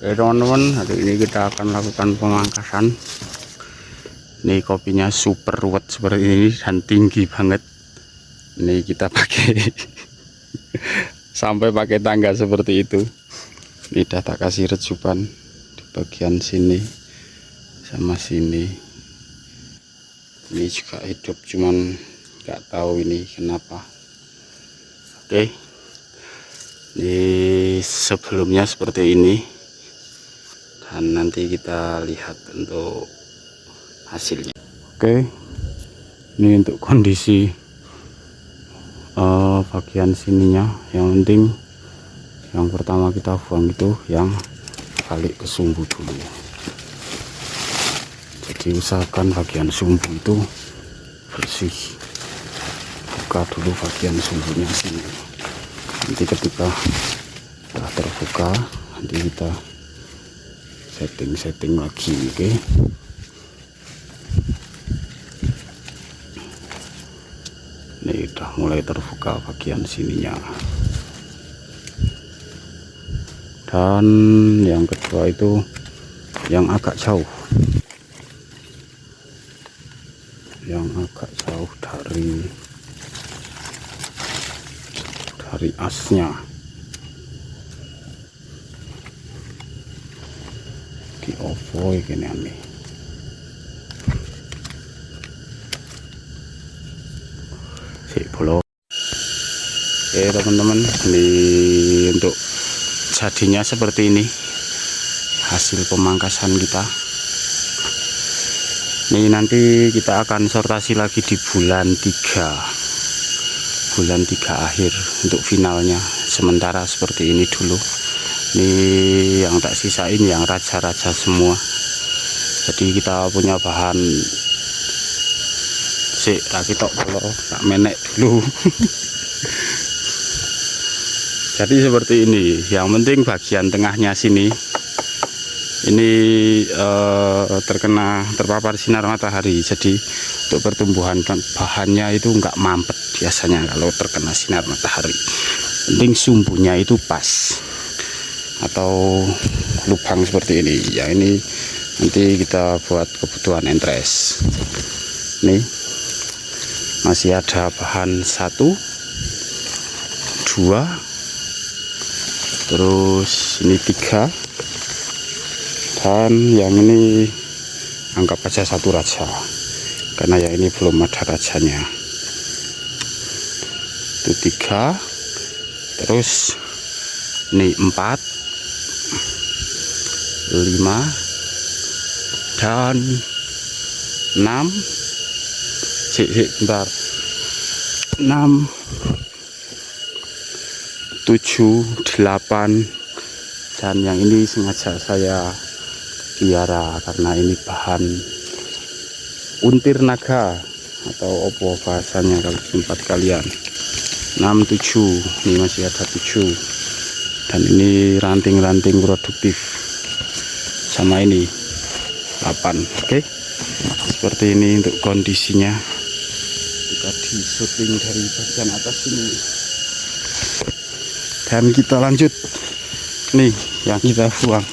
Oke teman-teman, hari ini kita akan lakukan pemangkasan. Nih kopinya super ruwet seperti ini dan tinggi banget. Nih kita pakai sampai pakai tangga seperti itu. Ini udah tak kasih rejupan di bagian sini sama sini. Ini juga hidup, cuman nggak tahu ini kenapa. Oke, ini sebelumnya seperti ini. Dan nanti kita lihat untuk hasilnya. Oke, ini untuk kondisi bagian sininya. Yang penting yang pertama kita buang itu yang balik ke sumbu dulu. Jadi usahakan bagian sumbu itu bersih. Buka dulu bagian sumbunya sini. Nanti ketika sudah terbuka, nanti kita setting lagi. Oke. Ini udah mulai terbuka bagian sininya. Dan yang kedua itu yang agak jauh. Yang agak jauh dari asnya. Di ovo ini aneh. Si bolo. Oke teman-teman, ini untuk jadinya seperti ini hasil pemangkasan kita. Ini nanti kita akan sortasi lagi di bulan 3 akhir untuk finalnya. Sementara seperti ini dulu. Ini yang tak sisain yang raja-raja semua. Jadi kita punya bahan rakitok kalau tak menek dulu. Jadi seperti ini. Yang penting bagian tengahnya sini ini terpapar sinar matahari. Jadi untuk pertumbuhan bahannya itu enggak mampet biasanya kalau terkena sinar matahari. Penting sumbunya itu pas atau lubang seperti ini. Ya ini nanti kita buat kebutuhan entres. Nih masih ada bahan 1 2 terus ini 3 dan yang ini anggap aja 1 raja karena yang ini belum ada rajanya. Itu 3 terus ini 4 5 dan 6 bentar 6 7 8 dan yang ini sengaja saya piara karena ini bahan untir naga atau opo bahasanya kalau di tempat kalian. 6 7 ini masih ada 7 dan ini ranting-ranting produktif sama ini 8. Oke, seperti ini untuk kondisinya. Kita di syuting dari bagian atas ini dan kita lanjut. Nih yang kita buang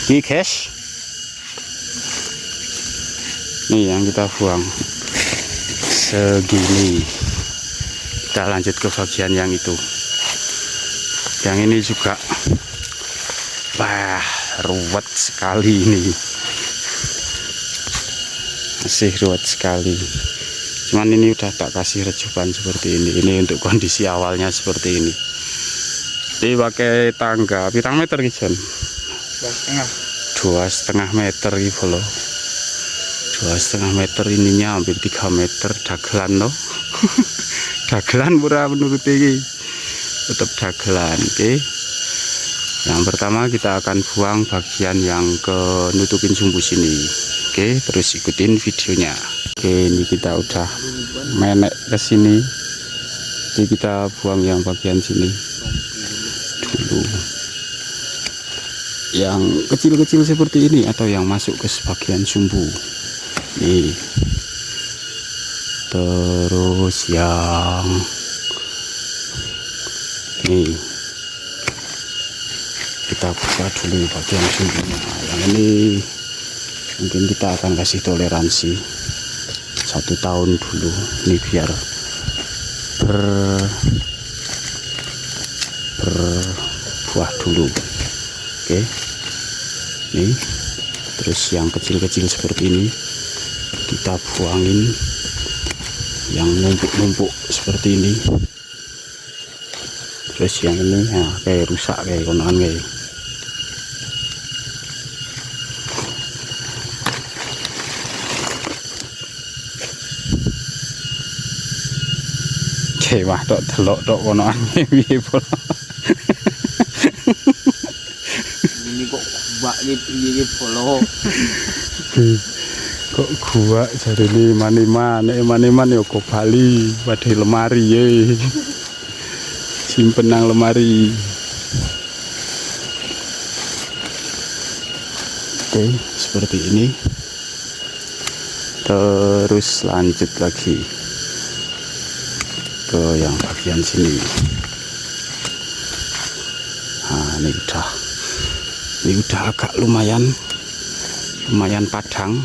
ini guys, nih yang kita buang segini. Kita lanjut ke bagian yang itu. Yang ini juga wah ruwet sekali ini, masih ruwet sekali. Cuman ini udah tak kasih rejuban seperti ini. Ini untuk kondisi awalnya seperti ini. Ini pakai tangga pirang meter Jon? 2,5 meter ini bolo. 2,5 meter ininya hampir 3 meter dagelan loh. Dagelan pura menurut ini. Tetap dagelan. Oke. Yang pertama kita akan buang bagian yang ke nutupin sumbu sini. Oke, terus ikutin videonya. Oke, ini kita udah menek ke sini. Jadi kita buang yang bagian sini dulu. Yang kecil-kecil seperti ini atau yang masuk ke sebagian sumbu. Nih. Terus yang nih kita buka dulu bagian sumbunya. Yang ini mungkin kita akan kasih toleransi 1 tahun dulu, ini biar berbuah dulu. Oke, nih terus yang kecil-kecil seperti ini kita buangin, yang numpuk-numpuk seperti ini. Terus yang ini ya kayak rusak kayak konon kayak. Wah tok delok tok konoan piye pula. Ini kok gua piye polo. Kok gua jarine maniman ya kok Bali pada lemari ya. Simpen nang lemari. Oke, seperti ini. Terus lanjut lagi ke yang bagian sini. Nah, ini udah agak lumayan padang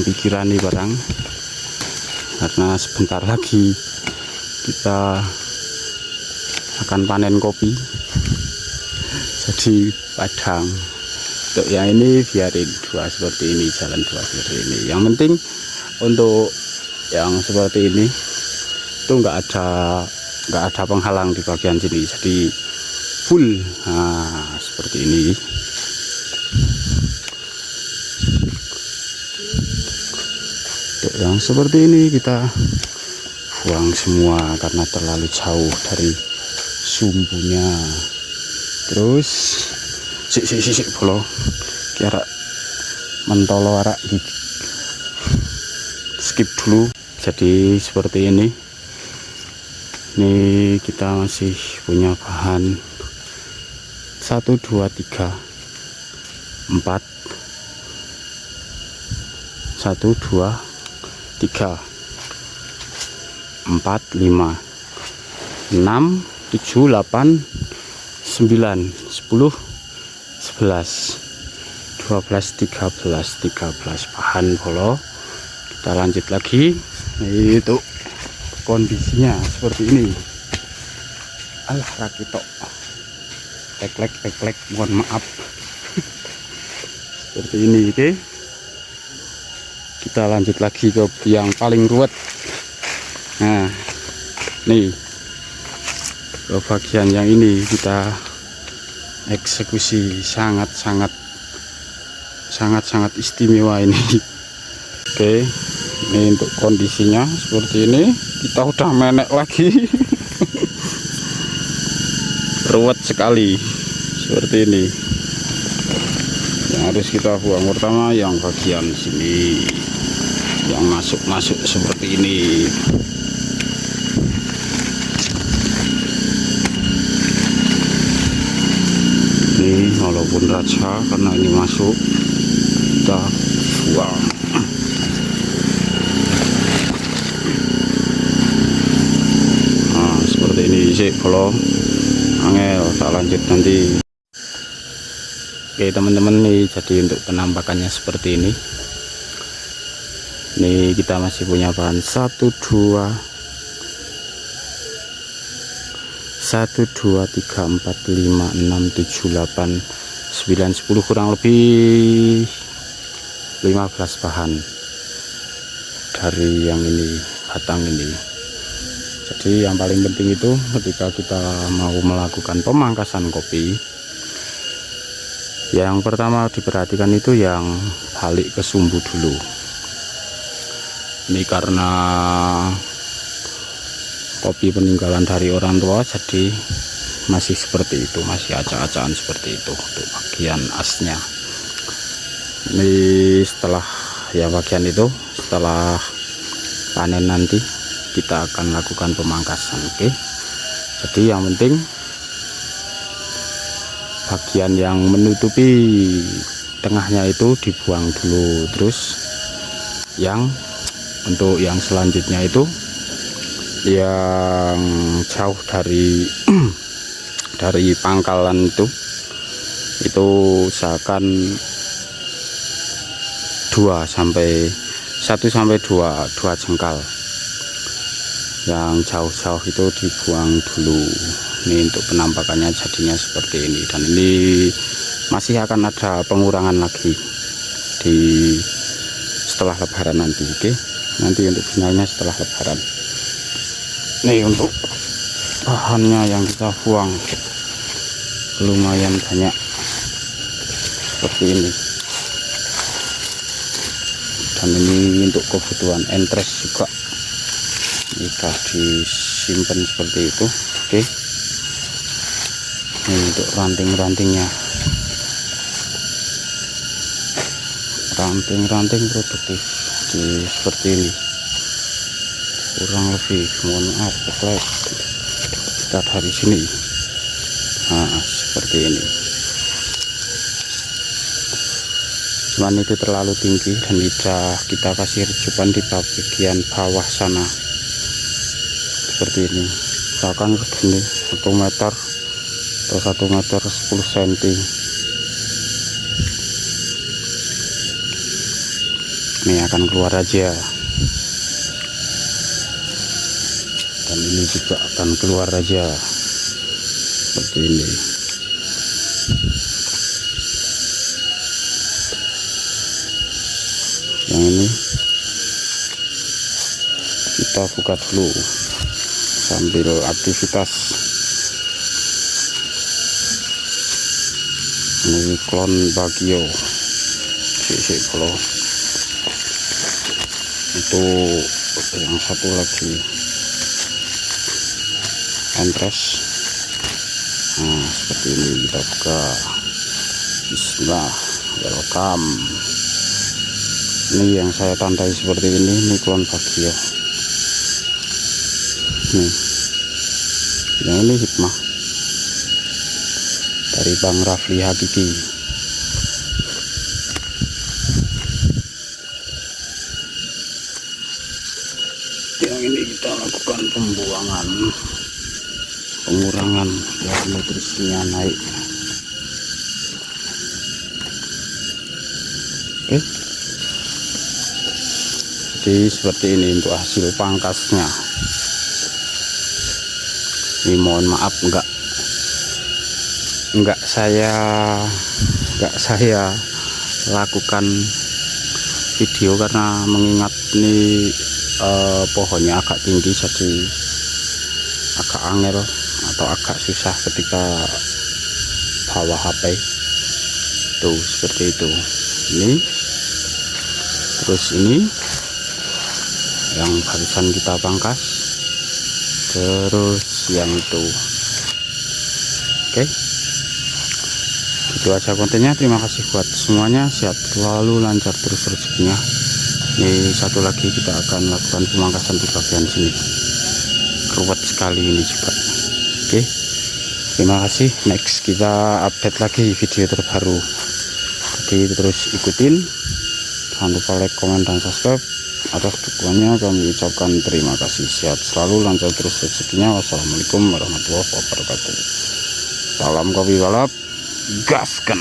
pikiran nih barang, karena sebentar lagi kita akan panen kopi, jadi padang. Untuk yang ini biarin dua seperti ini, jalan dua seperti ini. Yang penting untuk yang seperti ini itu nggak ada penghalang di bagian sini, jadi full. Nah, seperti ini. Untuk yang seperti ini kita buang semua karena terlalu jauh dari sumbunya. Terus sik bolo kira mentolo arak skip dulu. Jadi seperti ini kita masih punya bahan 1 2 3 4 1 2 3 4 5 6 7 8 9 10 11 12 13 bahan polo. Kita lanjut lagi. Itu kondisinya seperti ini. Alah rakitok teklek mohon maaf. Seperti ini. Oke, kita lanjut lagi ke yang paling ruwet. Nah, nih ke bagian yang ini kita eksekusi sangat istimewa ini. Oke, ini untuk kondisinya seperti ini. Kita udah menek lagi. Ruwet sekali seperti ini. Yang harus kita buang pertama yang bagian sini, yang masuk seperti ini. Ini walaupun raja, karena ini masuk, kita buang. Nah, seperti ini sih kalau angel, tak lanjut nanti. Oke teman-teman, nih jadi untuk penampakannya seperti ini. Nih kita masih punya bahan 1 2 3 4 5 6 7 8 9 10 kurang lebih 15 bahan dari yang ini, batang ini. Jadi yang paling penting itu ketika kita mau melakukan pemangkasan kopi, yang pertama diperhatikan itu yang balik ke sumbu dulu. Ini karena kopi peninggalan dari orang tua, jadi masih seperti itu, masih acak-acakan seperti itu untuk bagian asnya. Ini setelah ya bagian itu, setelah panen nanti kita akan lakukan pemangkasan. Oke, jadi yang penting bagian yang menutupi tengahnya itu dibuang dulu. Terus yang untuk yang selanjutnya itu yang jauh dari pangkalan itu usahakan 1 sampai 2 jengkal. Yang jauh-jauh itu dibuang dulu. Ini untuk penampakannya jadinya seperti ini, dan ini masih akan ada pengurangan lagi di setelah lebaran nanti. Oke, nanti untuk finalnya setelah lebaran. Nih untuk bahannya yang kita buang lumayan banyak seperti ini, dan ini untuk kebutuhan entres juga sudah disimpan seperti itu. Oke, ini untuk ranting-rantingnya, ranting produktif seperti ini, kurang lebih, mohon maaf kita dari sini. Nah, seperti ini. Cuman itu terlalu tinggi dan kita kasih rejupan di bagian bawah sana seperti ini. Misalkan begini 1 meter atau 1 meter 10 cm. Ini akan keluar aja, dan ini juga akan keluar aja seperti ini. Yang ini kita buka dulu sambil aktivitas. Ini klon bagio kalau itu yang satu lagi entres. Nah, seperti ini kita buka. Bismillah, welcome. Ini yang saya tandai seperti ini klon bagio. Nih, yang ini hikmah dari Bang Rafli Hakiki. Yang ini kita lakukan pembuangan, pengurangan biar nutrisinya naik. Oke, jadi seperti ini untuk hasil pangkasnya. Ini mohon maaf enggak saya lakukan video karena mengingat ini pohonnya agak tinggi, jadi agak angel atau agak susah ketika bawa HP. Tuh seperti itu. Ini terus ini yang barusan kita pangkas, terus yang itu. Oke, itu aja kontennya. Terima kasih buat semuanya, sehat selalu, lancar terus rezekinya. Ini satu lagi kita akan lakukan pemangkasan di bagian sini, ruwet sekali ini juga. Oke, terima kasih. Next kita update lagi video terbaru, jadi terus ikutin. Jangan lupa like, komen, dan subscribe. Atas dukungannya kami ucapkan terima kasih. Sehat selalu, lancar terus rezekinya. Wassalamualaikum warahmatullahi wabarakatuh. Salam kopi balap, gaskan.